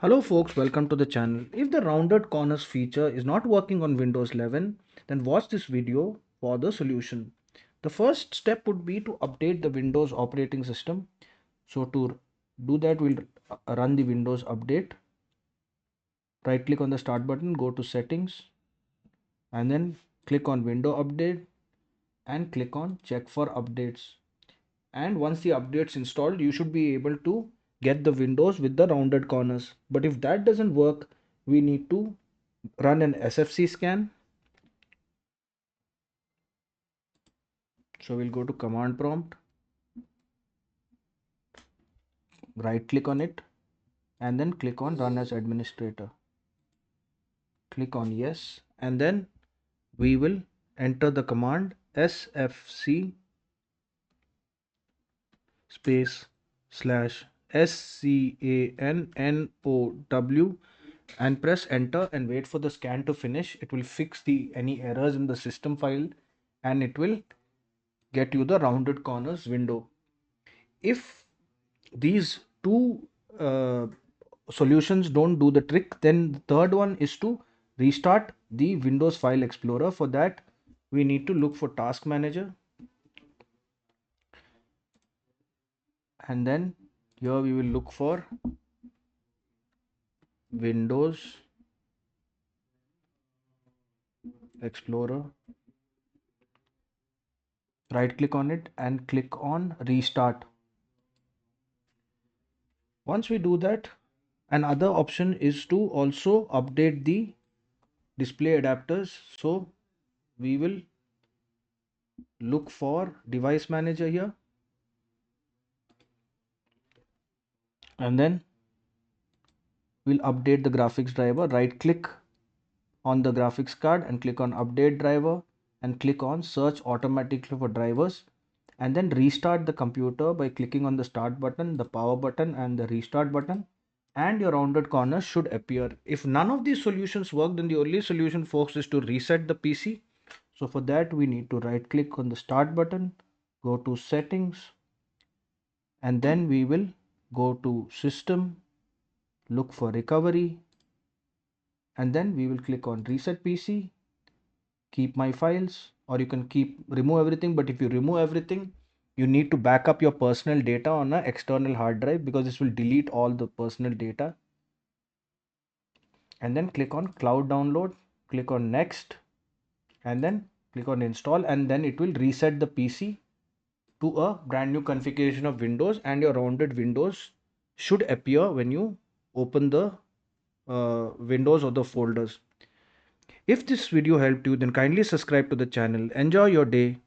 Hello folks, welcome to the channel. If the rounded corners feature is not working on Windows 11, then watch this video for the solution. The first step would be to update the Windows operating system. So to do that, we'll run the Windows update. Right click on the start button, go to settings and then click on window update and click on check for updates. And once the updates installed, you should be able to get the windows with the rounded corners. But if that doesn't work, we need to run an SFC scan. So we'll go to command prompt, right click on it and then click on run as administrator. Click on yes and then we will enter the command sfc space slash scannow and press enter and wait for the scan to finish. It will fix the any errors in the system file and it will get you the rounded corners window. If these two solutions don't do the trick, then the third one is to restart the Windows File Explorer. For that, we need to look for Task Manager, and then here we will look for Windows Explorer. Right click on it and click on Restart. Once we do that, another option is to also update the display adapters. So we will look for Device Manager here and then we'll update the graphics driver. Right click on the graphics card and click on update driver and click on search automatically for drivers and then restart the computer by clicking on the start button, the power button and the restart button, and your rounded corners should appear. If none of these solutions work, then the only solution folks is to reset the PC. So for that we need to right click on the start button, go to settings and then we will go to system, look for recovery and then we will click on reset PC, keep my files, or you can remove everything. But if you remove everything, you need to back up your personal data on an external hard drive because this will delete all the personal data. And then click on cloud download, click on next and then click on install and then it will reset the PC to a brand new configuration of Windows and your rounded windows should appear when you open the windows or the folders. If this video helped you, then kindly subscribe to the channel. Enjoy your day.